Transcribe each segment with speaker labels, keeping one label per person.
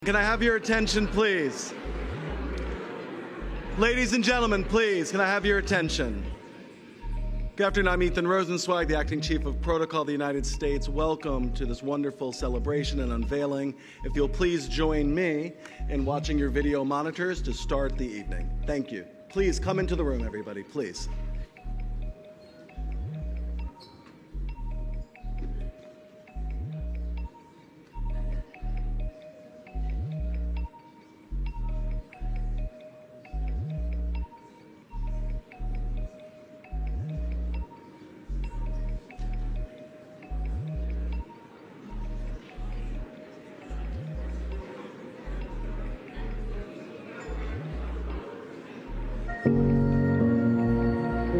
Speaker 1: Can I have your attention, please? Ladies and gentlemen, please, can I have your attention? Good afternoon, I'm Ethan Rosenzweig, the Acting Chief of Protocol of the United States. Welcome to this wonderful celebration and unveiling. If you'll please join me in watching your video monitors to start the evening. Thank you. Please come into the room, everybody, please.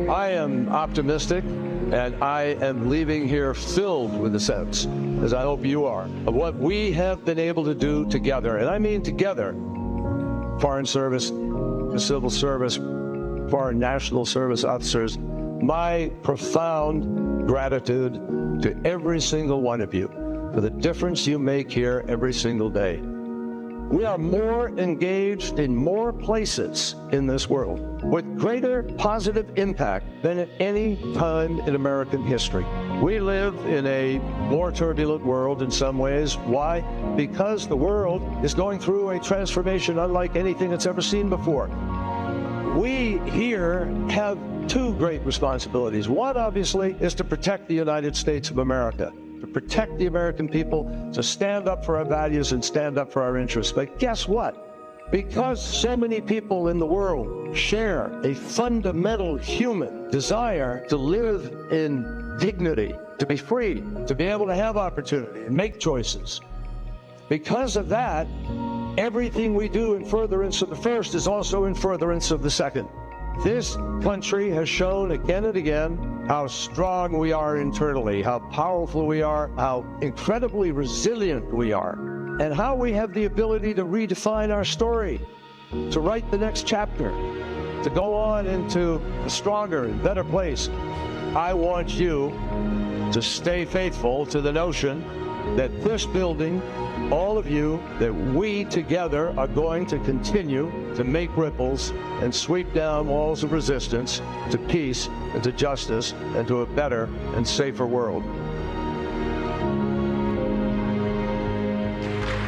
Speaker 2: I am optimistic, and I am leaving here filled with a sense, as I hope you are, of what we have been able to do together, and I mean together, Foreign Service, the Civil Service, Foreign National Service officers. My profound gratitude to every single one of you for the difference you make here every single day. We are more engaged in more places in this world with greater positive impact than at any time in American history. We live in a more turbulent world in some ways. Why? Because the world is going through a transformation unlike anything it's ever seen before. We here have two great responsibilities. One, obviously, is to protect the United States of America, to protect the American people, to stand up for our values and stand up for our interests. But guess what? Because so many people in the world share a fundamental human desire to live in dignity, to be free, to be able to have opportunity and make choices. Because of that, everything we do in furtherance of the first is also in furtherance of the second. This country has shown again and again how strong we are internally, how powerful we are, how incredibly resilient we are, and how we have the ability to redefine our story, to write the next chapter, to go on into a stronger and better place. I want you to stay faithful to the notion that this building, all of you, that we together are going to continue to make ripples and sweep down walls of resistance to peace and to justice and to a better and safer world.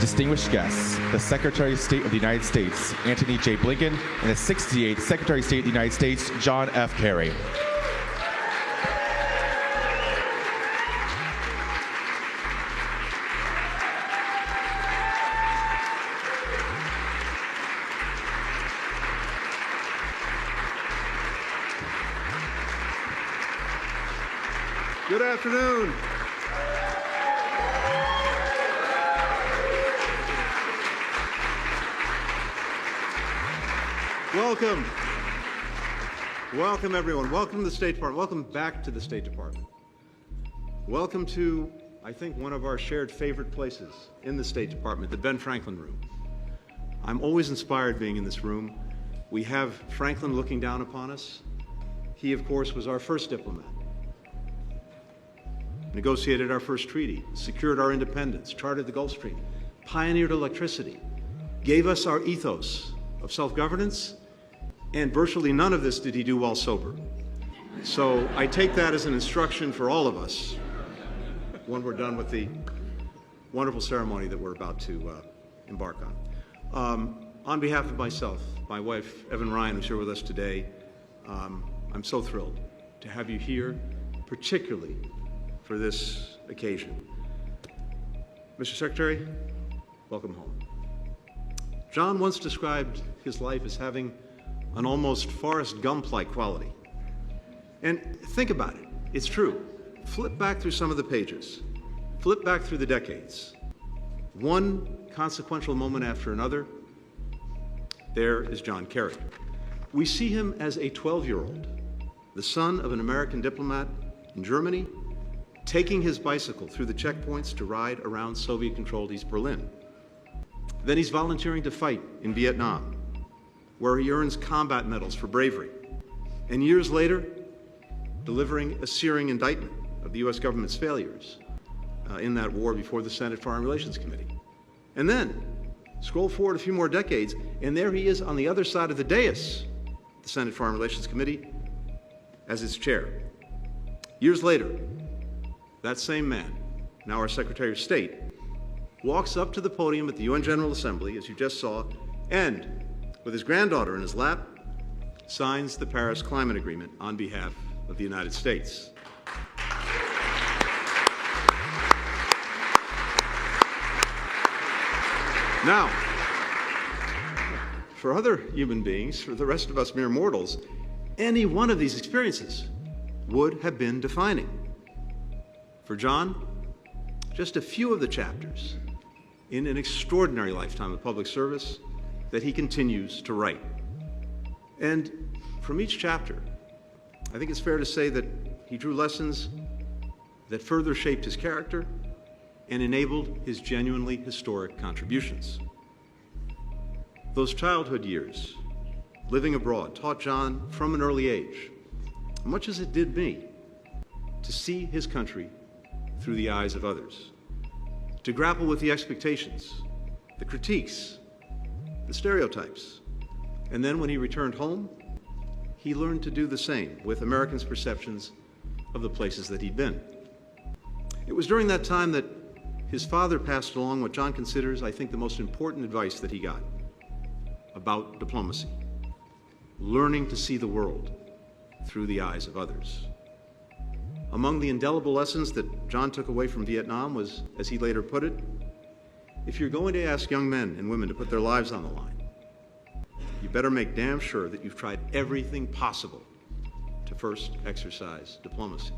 Speaker 3: Distinguished guests, the Secretary of State of the United States, Antony J. Blinken, and the 68th Secretary of State of the United States, John F. Kerry.
Speaker 4: Good afternoon. Welcome. Welcome, everyone. Welcome to the State Department. Welcome back to the State Department. Welcome to, I think, one of our shared favorite places in the State Department, the Ben Franklin Room. I'm always inspired being in this room. We have Franklin looking down upon us. He, of course, was our first diplomat. Negotiated our first treaty, secured our independence, charted the Gulf Stream, pioneered electricity, gave us our ethos of self-governance, and virtually none of this did he do while sober. So I take that as an instruction for all of us when we're done with the wonderful ceremony that we're about to embark on. On behalf of myself, my wife, Evan Ryan, who's here with us today, I'm so thrilled to have you here, particularly for this occasion. Mr. Secretary, welcome home. John once described his life as having an almost Forrest Gump-like quality. And think about it, it's true. Flip back through some of the pages, flip back through the decades. One consequential moment after another, there is John Kerry. We see him as a 12-year-old, the son of an American diplomat in Germany, taking his bicycle through the checkpoints to ride around Soviet-controlled East Berlin. Then he's volunteering to fight in Vietnam, where he earns combat medals for bravery. And years later, delivering a searing indictment of the U.S. government's failures in that war before the Senate Foreign Relations Committee. And then, Scroll forward a few more decades, and there he is on the other side of the dais, the Senate Foreign Relations Committee, as its chair. Years later, that same man, now our Secretary of State, walks up to the podium at the UN General Assembly, as you just saw, and, with his granddaughter in his lap, signs the Paris Climate Agreement on behalf of the United States. Now, for other human beings, for the rest of us mere mortals, any one of these experiences would have been defining. For John, just a few of the chapters in an extraordinary lifetime of public service that he continues to write. And from each chapter, I think it's fair to say that he drew lessons that further shaped his character and enabled his genuinely historic contributions. Those childhood years, living abroad, taught John from an early age, much as it did me, to see his country through the eyes of others, to grapple with the expectations, the critiques, the stereotypes. And then when he returned home, he learned to do the same with Americans' perceptions of the places that he'd been. It was during that time that his father passed along what John considers, I think, the most important advice that he got about diplomacy: learning to see the world through the eyes of others. Among the indelible lessons that John took away from Vietnam was, as he later put it, if you're going to ask young men and women to put their lives on the line, you better make damn sure that you've tried everything possible to first exercise diplomacy.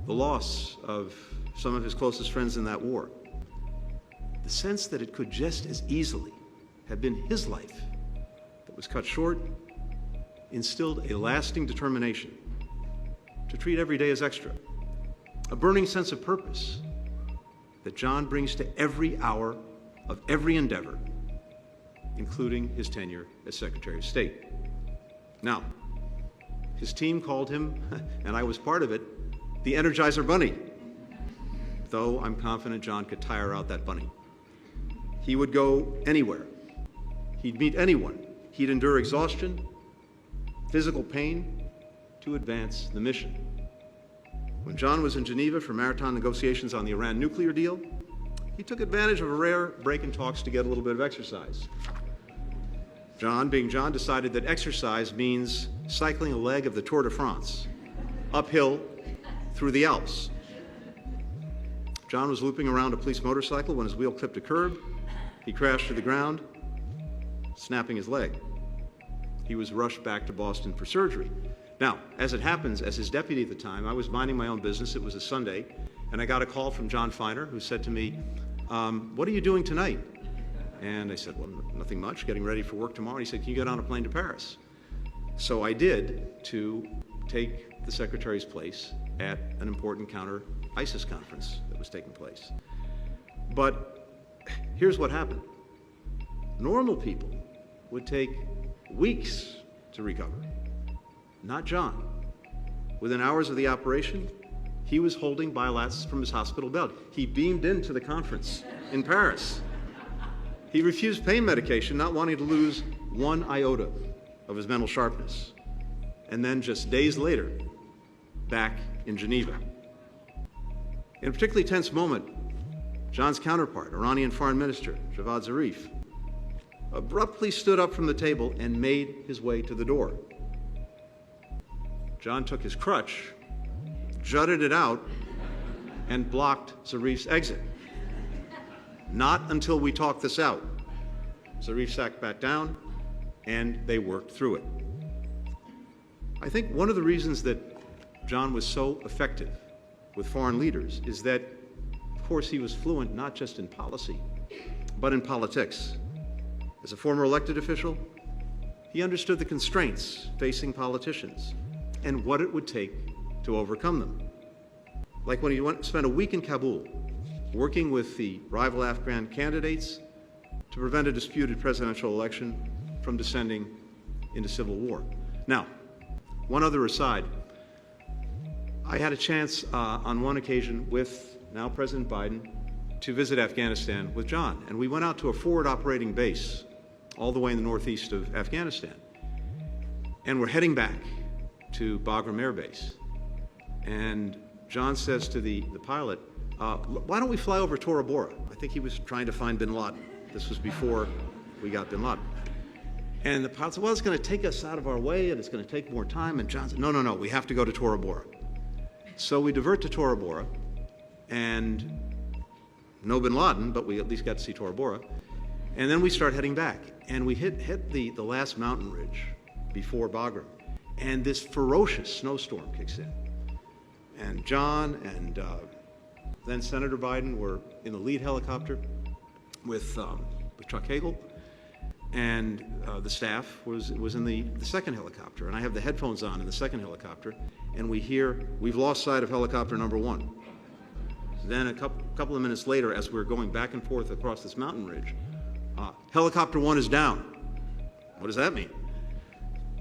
Speaker 4: The loss of some of his closest friends in that war, the sense that it could just as easily have been his life that was cut short, instilled a lasting determination to treat every day as extra, a burning sense of purpose that John brings to every hour of every endeavor, including his tenure as Secretary of State. Now, his team called him, and I was part of it, the Energizer Bunny, though I'm confident John could tire out that bunny. He would go anywhere. He'd meet anyone. He'd endure exhaustion, physical pain, to advance the mission. When John was in Geneva for maritime negotiations on the Iran nuclear deal, he took advantage of a rare break in talks to get a little bit of exercise. John, being John, decided that exercise means cycling a leg of the Tour de France, uphill through the Alps. John was looping around a police motorcycle when his wheel clipped a curb. He crashed to the ground, snapping his leg. He was rushed back to Boston for surgery. Now, as it happens, as his deputy at the time, I was minding my own business. It was a Sunday, and I got a call from John Feiner, who said to me, what are you doing tonight? And I said, well, nothing much, getting ready for work tomorrow. And he said, can you get on a plane to Paris? So I did, to take the Secretary's place at an important counter-ISIS conference that was taking place. But here's what happened. Normal people would take weeks to recover. Not John. Within hours of the operation, he was holding bilats from his hospital bed. He beamed into the conference in Paris. He refused pain medication, not wanting to lose one iota of his mental sharpness. And then just days later, back in Geneva. In a particularly tense moment, John's counterpart, Iranian Foreign Minister Javad Zarif, abruptly stood up from the table and made his way to the door. John took his crutch, jutted it out, and blocked Zarif's exit. Not until we talked this out. Zarif sat back down, and they worked through it. I think one of the reasons that John was so effective with foreign leaders is that, of course, he was fluent not just in policy, but in politics. As a former elected official, he understood the constraints facing politicians and what it would take to overcome them. Like when he spent a week in Kabul working with the rival Afghan candidates to prevent a disputed presidential election from descending into civil war. Now, one other aside, I had a chance on one occasion with now President Biden to visit Afghanistan with John. And we went out to a forward operating base all the way in the northeast of Afghanistan. And we're heading back to Bagram Air Base. And John says to the pilot, why don't we fly over Tora Bora? I think he was trying to find bin Laden. This was before we got bin Laden. And the pilot said, well, it's going to take us out of our way and it's going to take more time. And John said, no, we have to go to Tora Bora. So we divert to Tora Bora, and no bin Laden, but we at least got to see Tora Bora. And then we start heading back, and we hit the last mountain ridge before Bagram, and this ferocious snowstorm kicks in. And John and then Senator Biden were in the lead helicopter with Chuck Hagel, and the staff was in the second helicopter. And I have the headphones on in the second helicopter, and we hear, we've lost sight of helicopter number one. Then a couple of minutes later, as we're going back and forth across this mountain ridge, helicopter one is down. What does that mean?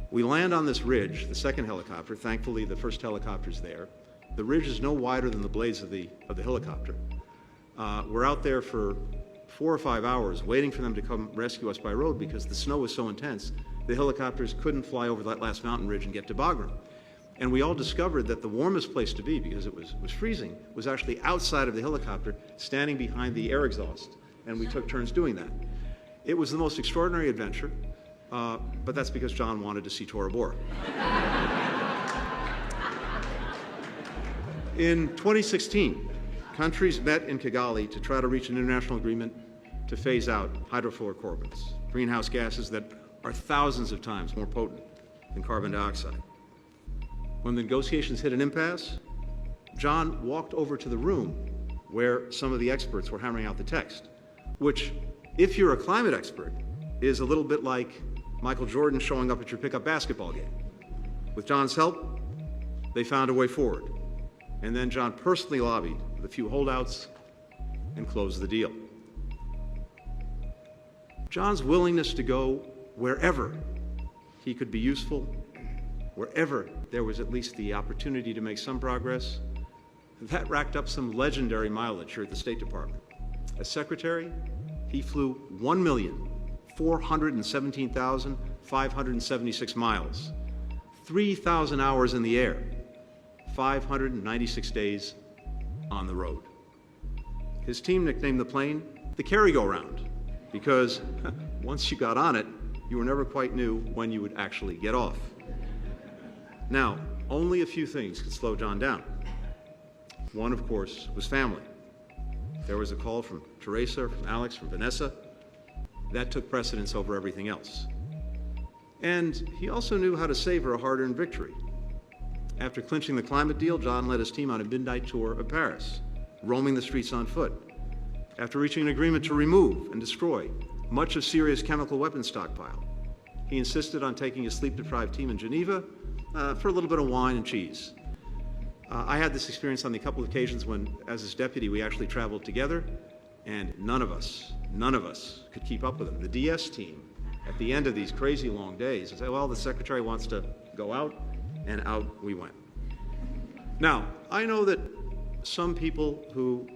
Speaker 4: We land on this ridge, the second helicopter. Thankfully, the first helicopter's there. The ridge is no wider than the blades of the helicopter. We're out there for 4 or 5 hours waiting for them to come rescue us by road because the snow was so intense, the helicopters couldn't fly over that last mountain ridge and get to Bagram. And we all discovered that the warmest place to be, because it was freezing, was actually outside of the helicopter, standing behind the air exhaust. And we took turns doing that. It was the most extraordinary adventure, but that's because John wanted to see Tora Bora. In 2016, countries met in Kigali to try to reach an international agreement to phase out hydrofluorocarbons, greenhouse gases that are thousands of times more potent than carbon dioxide. When the negotiations hit an impasse, John walked over to the room where some of the experts were hammering out the text, which, if you're a climate expert, is a little bit like Michael Jordan showing up at your pickup basketball game. With John's help, they found a way forward. And then John personally lobbied with a few holdouts and closed the deal. John's willingness to go wherever he could be useful, wherever there was at least the opportunity to make some progress, that racked up some legendary mileage here at the State Department. As Secretary, he flew 1,417,576 miles, 3,000 hours in the air, 596 days on the road. His team nicknamed the plane the Kerry go-round because once you got on it, you were never quite knew when you would actually get off. Now, only a few things could slow John down. One, of course, was family. There was a call from Teresa, from Alex, from Vanessa. That took precedence over everything else. And he also knew how to savor a hard-earned victory. After clinching the climate deal, John led his team on a midnight tour of Paris, roaming the streets on foot. After reaching an agreement to remove and destroy much of Syria's chemical weapons stockpile, he insisted on taking his sleep-deprived team in Geneva for a little bit of wine and cheese. I had this experience on the couple of occasions when, as his deputy, we actually traveled together, and none of us could keep up with him. The DS team, at the end of these crazy long days, would say, well, the Secretary wants to go out, and out we went. Now, I know that some people who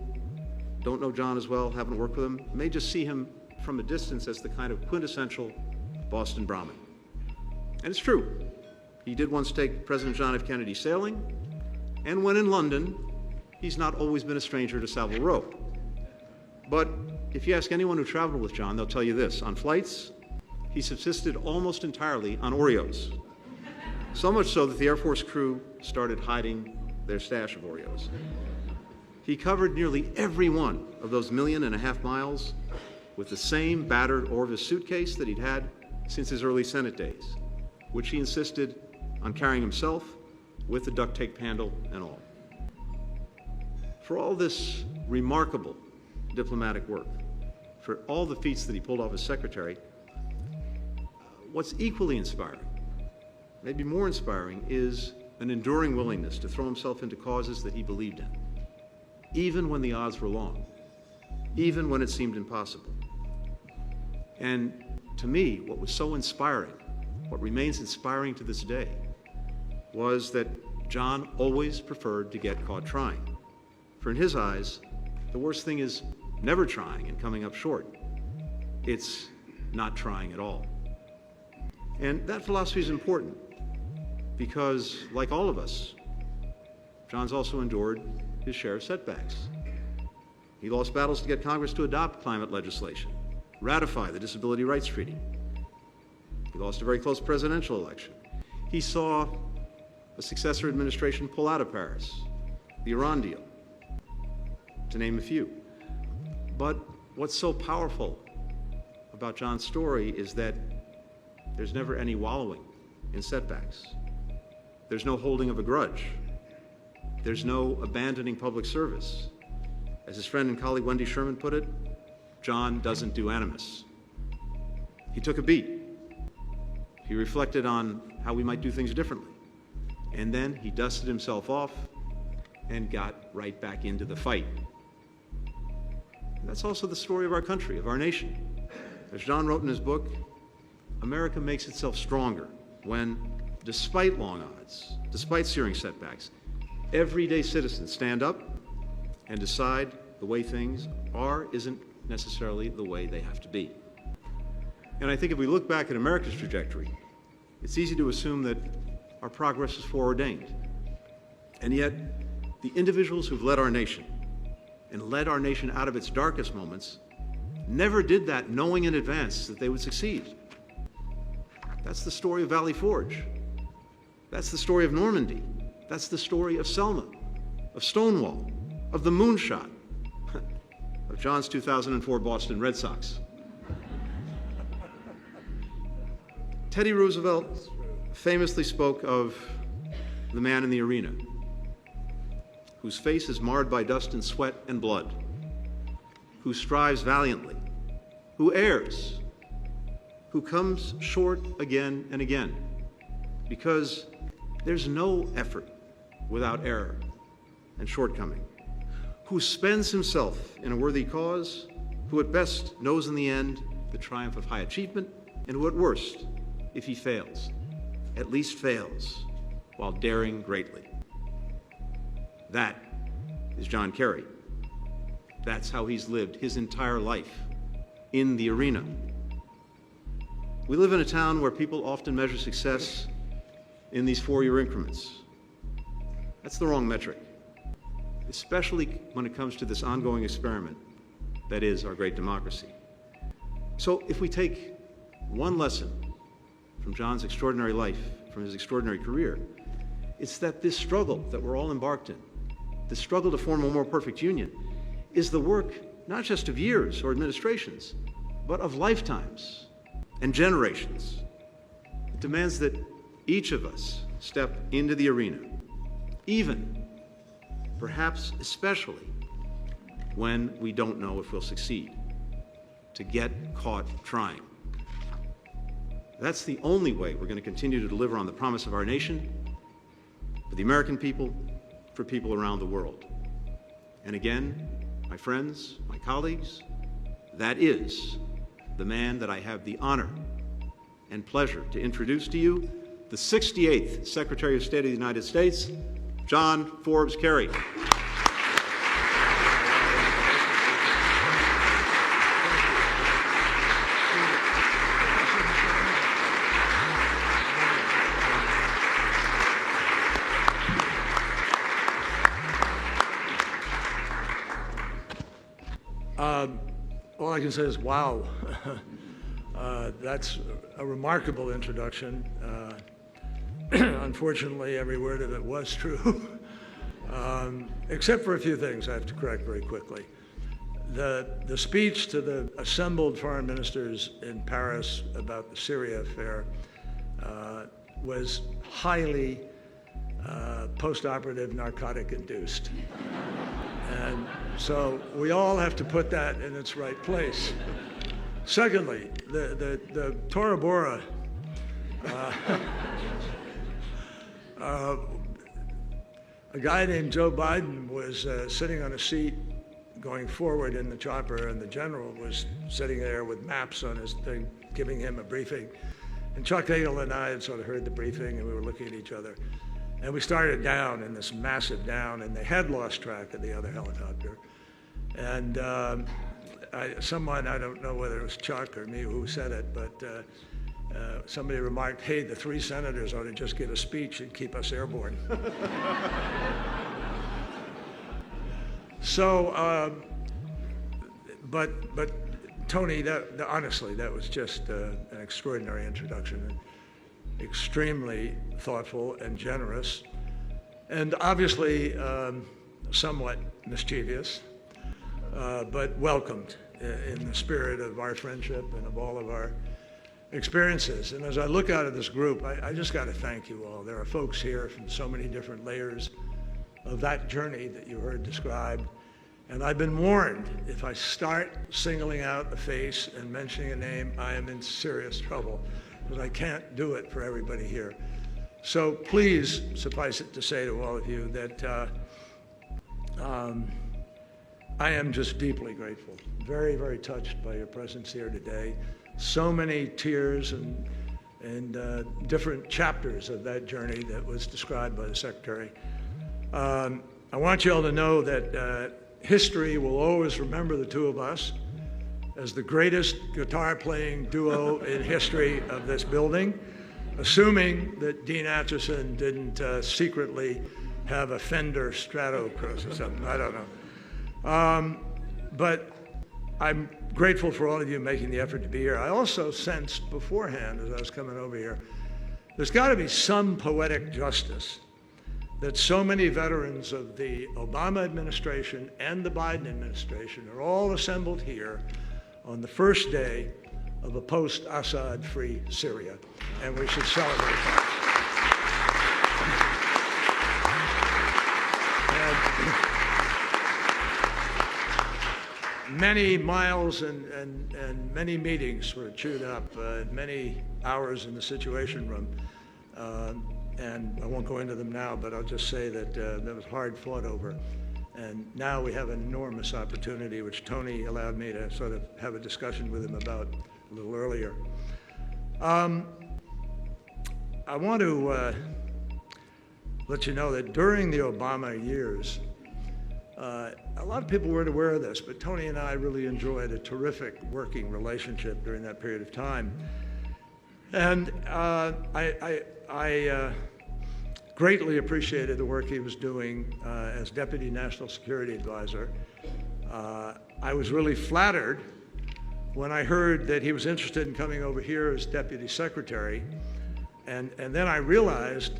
Speaker 4: don't know John as well, haven't worked with him, may just see him from a distance as the kind of quintessential Boston Brahmin. And it's true. He did once take President John F. Kennedy sailing, and when in London, he's not always been a stranger to Savile Row. But if you ask anyone who traveled with John, they'll tell you this. On flights, he subsisted almost entirely on Oreos. So much so that the Air Force crew started hiding their stash of Oreos. He covered nearly every one of those 1.5 million miles with the same battered Orvis suitcase that he'd had since his early Senate days, which he insisted on carrying himself with the duct tape handle and all. For all this remarkable diplomatic work, for all the feats that he pulled off as secretary, what's equally inspiring, maybe more inspiring, is an enduring willingness to throw himself into causes that he believed in, even when the odds were long, even when it seemed impossible. And to me, what was so inspiring, what remains inspiring to this day, was that John always preferred to get caught trying. For in his eyes, the worst thing is never trying and coming up short. It's not trying at all. And that philosophy is important because, like all of us, John's also endured his share of setbacks. He lost battles to get Congress to adopt climate legislation, ratify the Disability Rights Treaty. He lost a very close presidential election. He saw a successor administration pull out of Paris, the Iran deal, to name a few. But what's so powerful about John's story is that there's never any wallowing in setbacks. There's no holding of a grudge. There's no abandoning public service. As his friend and colleague Wendy Sherman put it, John doesn't do animus. He took a beat. He reflected on how we might do things differently. And then he dusted himself off and got right back into the fight. And that's also the story of our country, of our nation. As John wrote in his book, America makes itself stronger when, despite long odds, despite searing setbacks, everyday citizens stand up and decide the way things are isn't necessarily the way they have to be. And I think if we look back at America's trajectory, it's easy to assume that our progress is foreordained. And yet, the individuals who've led our nation and led our nation out of its darkest moments never did that knowing in advance that they would succeed. That's the story of Valley Forge. That's the story of Normandy. That's the story of Selma, of Stonewall, of the moonshot, of John's 2004 Boston Red Sox. Teddy Roosevelt famously spoke of the man in the arena, whose face is marred by dust and sweat and blood, who strives valiantly, who errs, who comes short again and again, because there's no effort without error and shortcoming, who spends himself in a worthy cause, who at best knows in the end the triumph of high achievement, and who at worst, if he fails, at least fails while daring greatly. That is John Kerry. That's how he's lived his entire life, in the arena. We live in a town where people often measure success in these 4-year increments. That's the wrong metric, especially when it comes to this ongoing experiment that is our great democracy. So if we take one lesson from John's extraordinary life, from his extraordinary career, it's that this struggle that we're all embarked in, the struggle to form a more perfect union, is the work not just of years or administrations, but of lifetimes and generations. It demands that each of us step into the arena, even, perhaps especially, when we don't know if we'll succeed, to get caught trying. That's the only way we're going to continue to deliver on the promise of our nation, for the American people, for people around the world. And again, my friends, my colleagues, that is the man that I have the honor and pleasure to introduce to you, the 68th Secretary of State of the United States, John Forbes Kerry.
Speaker 2: All I can say is, wow, that's a remarkable introduction. Unfortunately, every word of it was true, except for a few things I have to correct very quickly. The speech to the assembled foreign ministers in Paris about the Syria affair was highly post-operative narcotic-induced. And so we all have to put that in its right place. Secondly, the Tora Bora, a guy named Joe Biden was sitting on a seat going forward in the chopper, and the general was sitting there with maps on his thing, giving him a briefing. And Chuck Hagel and I had sort of heard the briefing, and we were looking at each other. And we started down in this massive down, and they had lost track of the other helicopter. And
Speaker 5: someone, I don't know whether it was Chuck or me who said it, but somebody remarked, hey, the 3 senators ought to just give a speech and keep us airborne. So, but Tony, honestly, that was just an extraordinary introduction, extremely thoughtful and generous, and obviously somewhat mischievous, but welcomed in the spirit of our friendship and of all of our experiences. And as I look out at this group, I just got to thank you all. There are folks here from so many different layers of that journey that you heard described. And I've been warned, if I start singling out a face and mentioning a name, I am in serious trouble, because I can't do it for everybody here. So please, suffice it to say to all of you that I am just deeply grateful, very, very touched by your presence here today. So many tears and different chapters of that journey that was described by the Secretary. I want you all to know that history will always remember the two of us as the greatest guitar-playing duo in history of this building, assuming that Dean Acheson didn't secretly have a Fender Stratocaster or something. I don't know. But I'm grateful for all of you making the effort to be here. I also sensed beforehand, as I was coming over here, there's got to be some poetic justice that so many veterans of the Obama administration and the Biden administration are all assembled here on the first day of a post-Assad free Syria, and we should celebrate that. And many miles and many meetings were chewed up, many hours in the Situation Room. And I won't go into them now, but I'll just say that that was hard fought over. And now we have an enormous opportunity, which Tony allowed me to sort of have a discussion with him about a little earlier. I want to let you know that during the Obama years, a lot of people weren't aware of this, but Tony and I really enjoyed a terrific working relationship during that period of time. And I greatly appreciated the work he was doing as Deputy National Security Advisor. I was really flattered when I heard that he was interested in coming over here as Deputy Secretary. And then I realized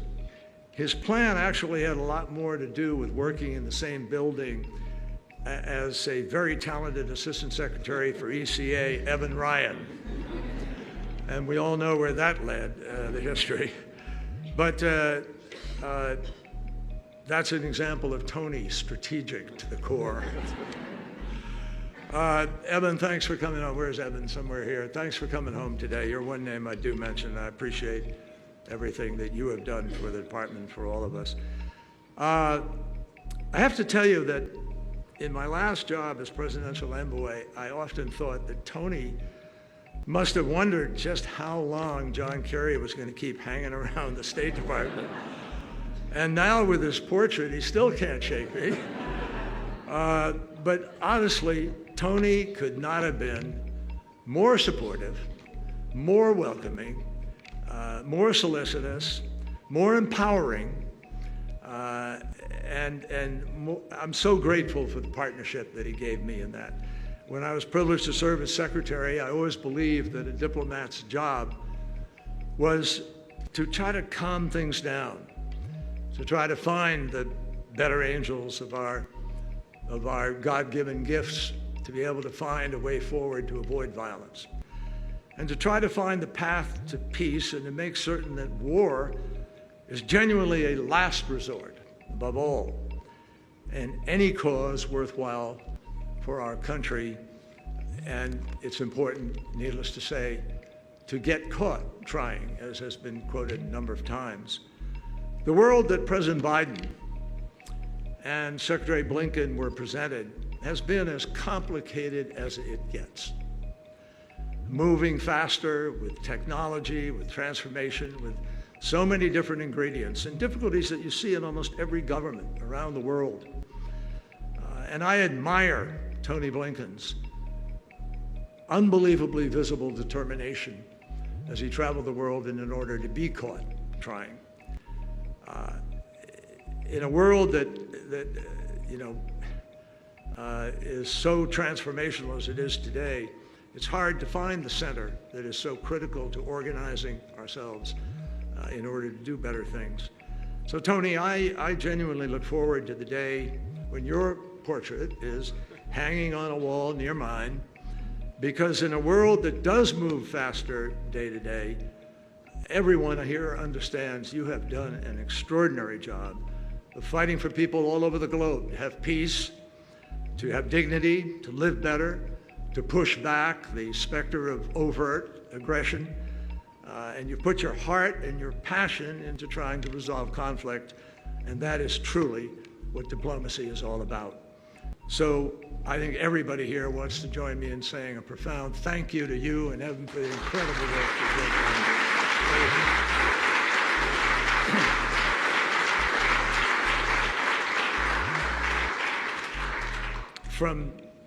Speaker 5: his plan actually had a lot more to do with working in the same building as a very talented Assistant Secretary for ECA, Evan Ryan. And we all know where that led, the history. But that's an example of Tony strategic to the core. Evan, thanks for coming home. Where's Evan? Somewhere here. Thanks for coming home today. You're one name I do mention. I appreciate everything that you have done for the department, for all of us. I have to tell you that in my last job as presidential envoy, I often thought that Tony must have wondered just how long John Kerry was going to keep hanging around the State Department. And now with his portrait, he still can't shake me. But honestly, Tony could not have been more supportive, more welcoming, more solicitous, more empowering, and I'm so grateful for the partnership that he gave me in that. When I was privileged to serve as secretary, I always believed that a diplomat's job was to try to calm things down, to try to find the better angels of our God-given gifts, to be able to find a way forward to avoid violence, and to try to find the path to peace, and to make certain that war is genuinely a last resort, above all, and any cause worthwhile for our country. And it's important, needless to say, to get caught trying, as has been quoted a number of times. The world that President Biden and Secretary Blinken were presented has been as complicated as it gets. Moving faster with technology, with transformation, with so many different ingredients and difficulties that you see in almost every government around the world. And I admire Tony Blinken's unbelievably visible determination as he traveled the world in order to be caught trying. In a world that is so transformational as it is today, it's hard to find the center that is so critical to organizing ourselves in order to do better things. So Tony, I genuinely look forward to the day when your portrait is hanging on a wall near mine, because in a world that does move faster day to day, everyone here understands you have done an extraordinary job of fighting for people all over the globe to have peace, to have dignity, to live better, to push back the specter of overt aggression. And you put your heart and your passion into trying to resolve conflict, and that is truly what diplomacy is all about. So I think everybody here wants to join me in saying a profound thank you to you and Evan for the incredible work you've done.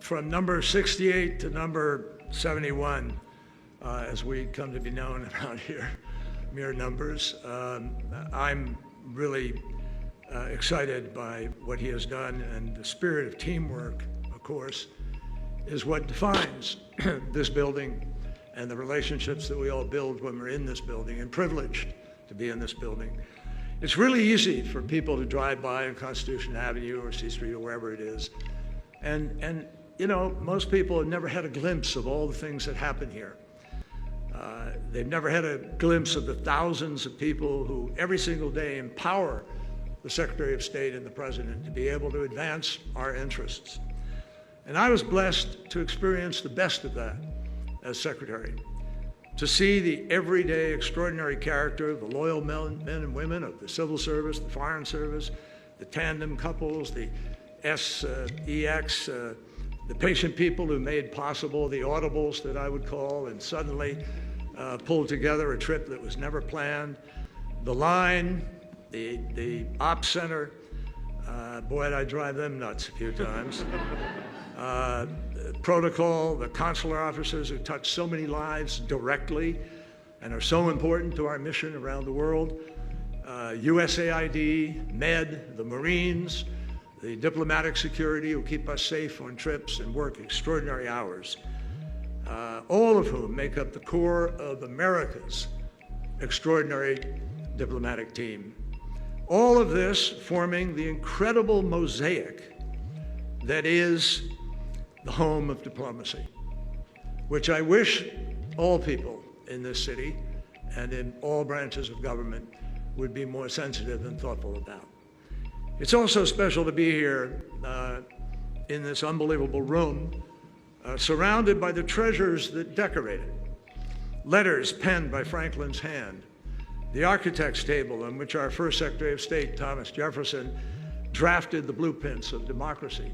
Speaker 5: From number 68 to number 71, as we come to be known around here, mere numbers, I'm really excited by what he has done, and the spirit of teamwork, of course, is what defines this building and the relationships that we all build when we're in this building, and privileged to be in this building. It's really easy for people to drive by on Constitution Avenue or C Street or wherever it is, and you know, most people have never had a glimpse of all the things that happen here. They've never had a glimpse of the thousands of people who every single day empower the Secretary of State and the President to be able to advance our interests. And I was blessed to experience the best of that as Secretary, to see the everyday extraordinary character of the loyal men and women of the Civil Service, the Foreign Service, the tandem couples, the SEX, the patient people who made possible the audibles that I would call and suddenly pulled together a trip that was never planned, the line, the ops center, boy, I drive them nuts a few times. Protocol, the consular officers who touch so many lives directly and are so important to our mission around the world. USAID, MED, the Marines, the diplomatic security who keep us safe on trips and work extraordinary hours, all of whom make up the core of America's extraordinary diplomatic team. All of this forming the incredible mosaic that is the home of diplomacy, which I wish all people in this city and in all branches of government would be more sensitive and thoughtful about. It's also special to be here in this unbelievable room, surrounded by the treasures that decorate it. Letters penned by Franklin's hand, the architect's table on which our first Secretary of State, Thomas Jefferson, drafted the blueprints of democracy,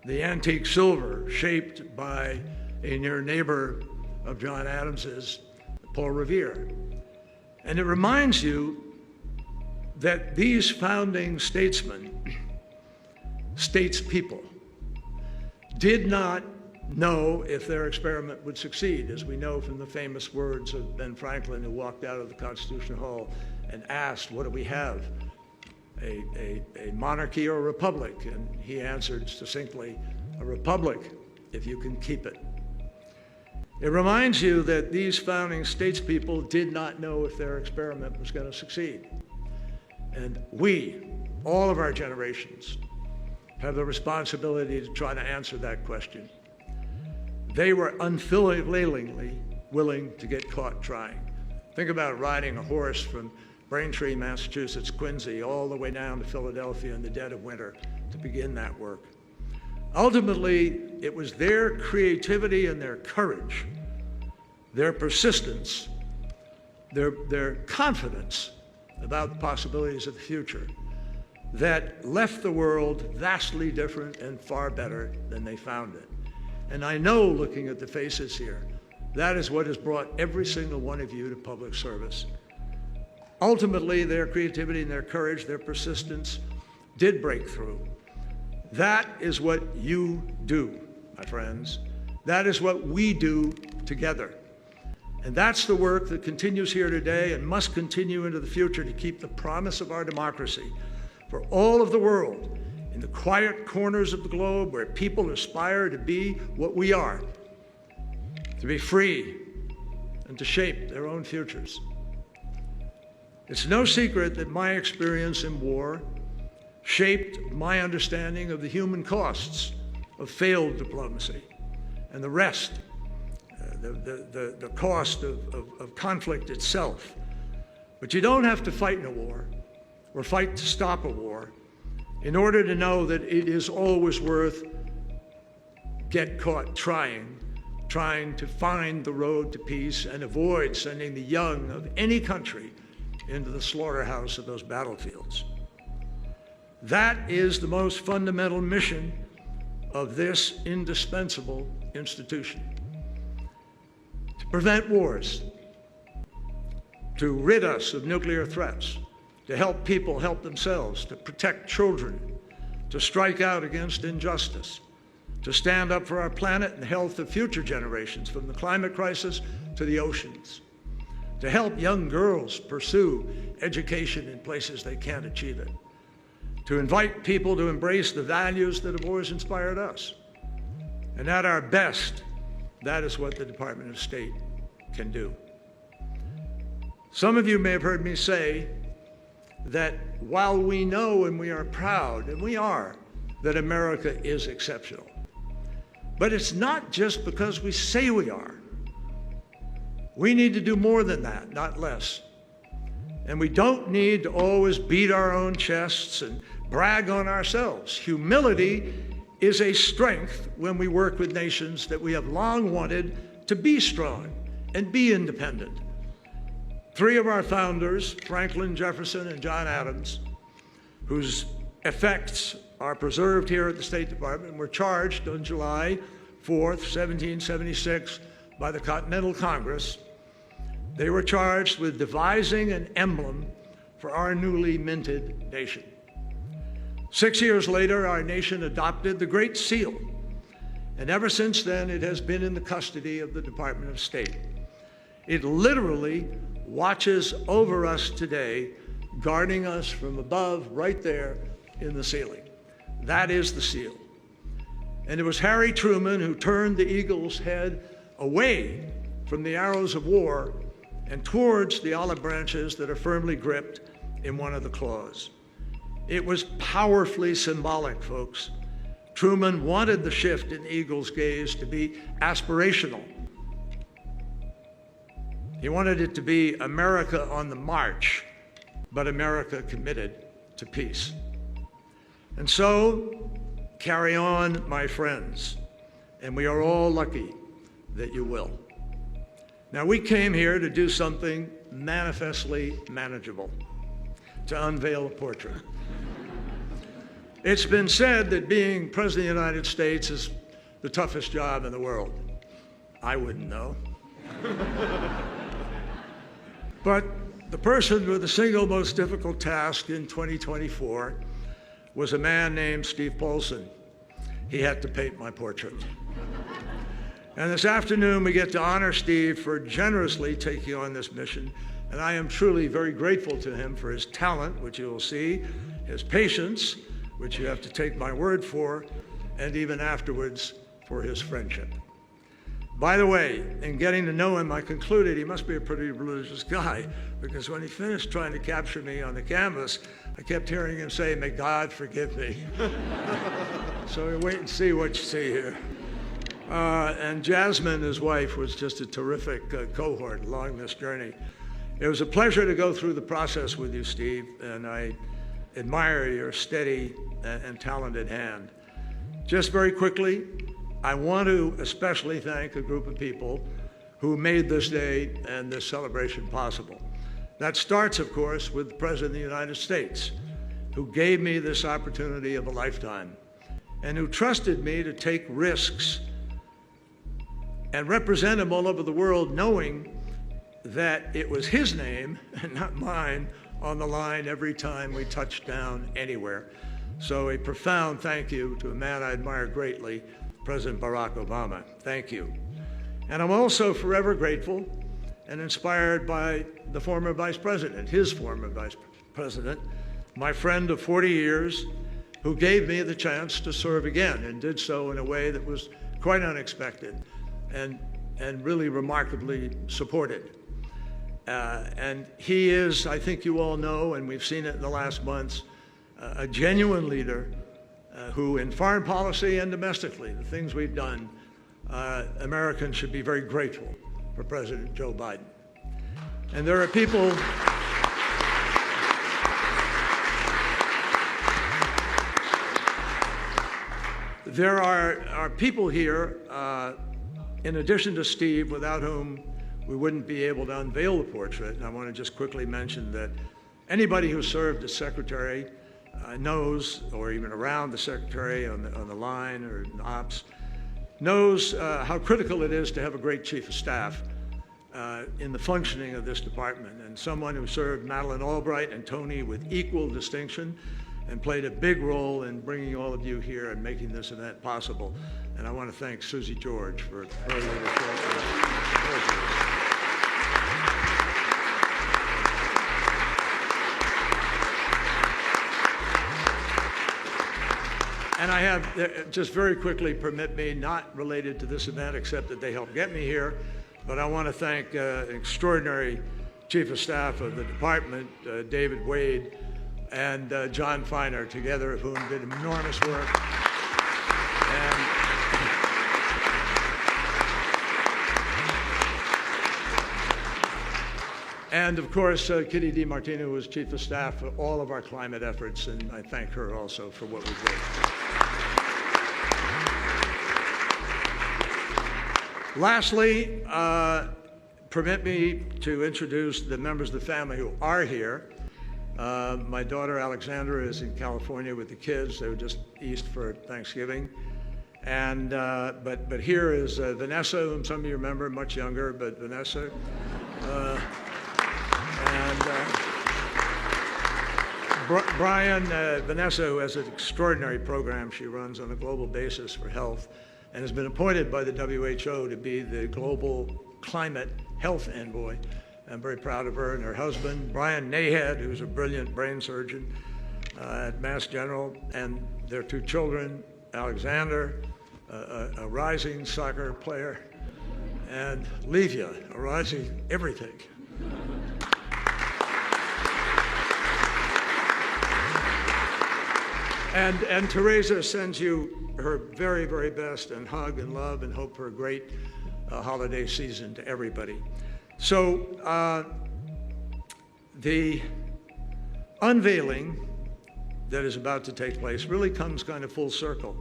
Speaker 5: the antique silver shaped by a near neighbor of John Adams's, Paul Revere. And it reminds you that these founding statesmen, statespeople, did not know if their experiment would succeed, as we know from the famous words of Ben Franklin, who walked out of the Constitution Hall and asked, what do we have, a monarchy or a republic? And he answered succinctly, a republic, if you can keep it. It reminds you that these founding statespeople did not know if their experiment was going to succeed. And we, all of our generations, have the responsibility to try to answer that question. They were unfailingly willing to get caught trying. Think about riding a horse from Braintree, Massachusetts, Quincy, all the way down to Philadelphia in the dead of winter to begin that work. Ultimately, it was their creativity and their courage, their persistence, their confidence about the possibilities of the future that left the world vastly different and far better than they found it. And I know, looking at the faces here, that is what has brought every single one of you to public service. Ultimately, their creativity and their courage, their persistence did break through. That is what you do, my friends, That is what we do together. And that's the work that continues here today and must continue into the future to keep the promise of our democracy for all of the world in the quiet corners of the globe where people aspire to be what we are, to be free and to shape their own futures. It's no secret that my experience in war shaped my understanding of the human costs of failed diplomacy and the rest, the cost of conflict itself. But you don't have to fight in a war or fight to stop a war in order to know that it is always worth get caught trying to find the road to peace and avoid sending the young of any country into the slaughterhouse of those battlefields. That is the most fundamental mission of this indispensable institution. To prevent wars, to rid us of nuclear threats, to help people help themselves, to protect children, to strike out against injustice, to stand up for our planet and the health of future generations, from the climate crisis to the oceans, to help young girls pursue education in places they can't achieve it, to invite people to embrace the values that have always inspired us. And at our best, that is what the Department of State can do. Some of you may have heard me say that while we know and we are proud, and we are, that America is exceptional, but it's not just because we say we are. We need to do more than that, not less. And we don't need to always beat our own chests and brag on ourselves. Humility is a strength when we work with nations that we have long wanted to be strong and be independent. Three of our founders, Franklin, Jefferson, and John Adams, whose effects are preserved here at the State Department, were charged on July 4th, 1776, by the Continental Congress. They were charged with devising an emblem for our newly minted nation. 6 years later, our nation adopted the Great Seal, and ever since then, it has been in the custody of the Department of State. It literally watches over us today, guarding us from above, right there in the ceiling. That is the seal. And it was Harry Truman who turned the eagle's head away from the arrows of war and towards the olive branches that are firmly gripped in one of the claws. It was powerfully symbolic, folks. Truman wanted the shift in the eagle's gaze to be aspirational. He wanted it to be America on the march, but America committed to peace. And so, carry on, my friends, and we are all lucky that you will. Now, we came here to do something manifestly manageable, to unveil a portrait. It's been said that being President of the United States is the toughest job in the world. I wouldn't know. But the person with the single most difficult task in 2024 was a man named Steve Paulson. He had to paint my portrait. And this afternoon, we get to honor Steve for generously taking on this mission. And I am truly very grateful to him for his talent, which you will see, his patience, which you have to take my word for, and even afterwards, for his friendship. By the way, in getting to know him, I concluded he must be a pretty religious guy, because when he finished trying to capture me on the canvas, I kept hearing him say, "May God forgive me." So we wait and see what you see here. And Jasmine, his wife, was just a terrific cohort along this journey. It was a pleasure to go through the process with you, Steve, and I admire your steady and talented hand. Just very quickly, I want to especially thank a group of people who made this day and this celebration possible. That starts, of course, with the President of the United States, who gave me this opportunity of a lifetime and who trusted me to take risks and represent him all over the world, knowing that it was his name and not mine on the line every time we touched down anywhere. So a profound thank you to a man I admire greatly, President Barack Obama. Thank you. And I'm also forever grateful and inspired by the former vice president, his former vice president, my friend of 40 years, who gave me the chance to serve again and did so in a way that was quite unexpected and really remarkably supported. And he is, I think you all know, and we've seen it in the last months, a genuine leader who in foreign policy and domestically, the things we've done, Americans should be very grateful for President Joe Biden. And there are people, there are people here, in addition to Steve, without whom we wouldn't be able to unveil the portrait. And I want to just quickly mention that anybody who served as secretary knows, or even around the secretary on the line or in ops, knows how critical it is to have a great chief of staff in the functioning of this department, and someone who served Madeleine Albright and Tony with equal distinction and played a big role in bringing all of you here and making this event possible. And I want to thank Susie George for her leadership. And I have, just very quickly, permit me, not related to this event except that they helped get me here, but I want to thank an extraordinary Chief of Staff of the department, David Wade, and John Feiner, together of whom did enormous work. And of course, Kitty DiMartino, who was Chief of Staff for all of our climate efforts, and I thank her also for what we did. Lastly, permit me to introduce the members of the family who are here. My daughter Alexandra is in California with the kids. They were just east for Thanksgiving. And, but here is Vanessa, whom some of you remember, much younger, but Vanessa. Brian, Vanessa, who has an extraordinary program she runs on a global basis for health and has been appointed by the WHO to be the global climate health envoy. I'm very proud of her and her husband, Brian Nahead, who's a brilliant brain surgeon at Mass General, and their two children, Alexander, a rising soccer player, and Livia, a rising everything. And Teresa sends you her very, very best and hug and love and hope for a great holiday season to everybody. So the unveiling that is about to take place really comes kind of full circle.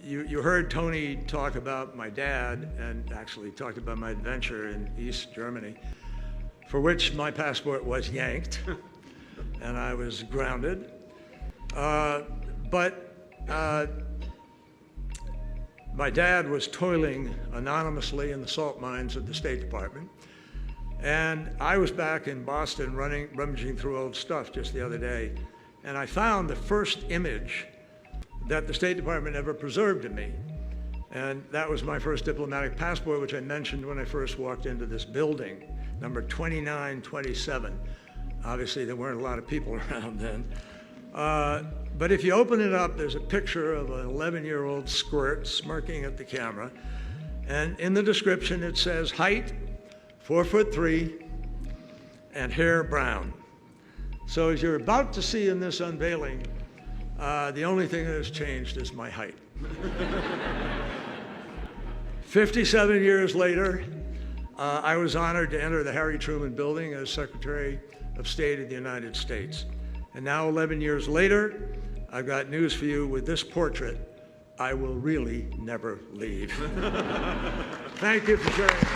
Speaker 5: You heard Tony talk about my dad and actually talked about my adventure in East Germany, for which my passport was yanked and I was grounded. But my dad was toiling anonymously in the salt mines of the State Department. And I was back in Boston rummaging through old stuff just the other day. And I found the first image that the State Department ever preserved of me. And that was my first diplomatic passport, which I mentioned when I first walked into this building, number 2927. Obviously, there weren't a lot of people around then. But if you open it up, there's a picture of an 11-year-old squirt smirking at the camera. And in the description, it says height, 4'3", and hair brown. So as you're about to see in this unveiling, the only thing that has changed is my height. 57 years later, I was honored to enter the Harry Truman Building as Secretary of State of the United States. And now 11 years later, I've got news for you. With this portrait, I will really never leave. Thank you for sharing.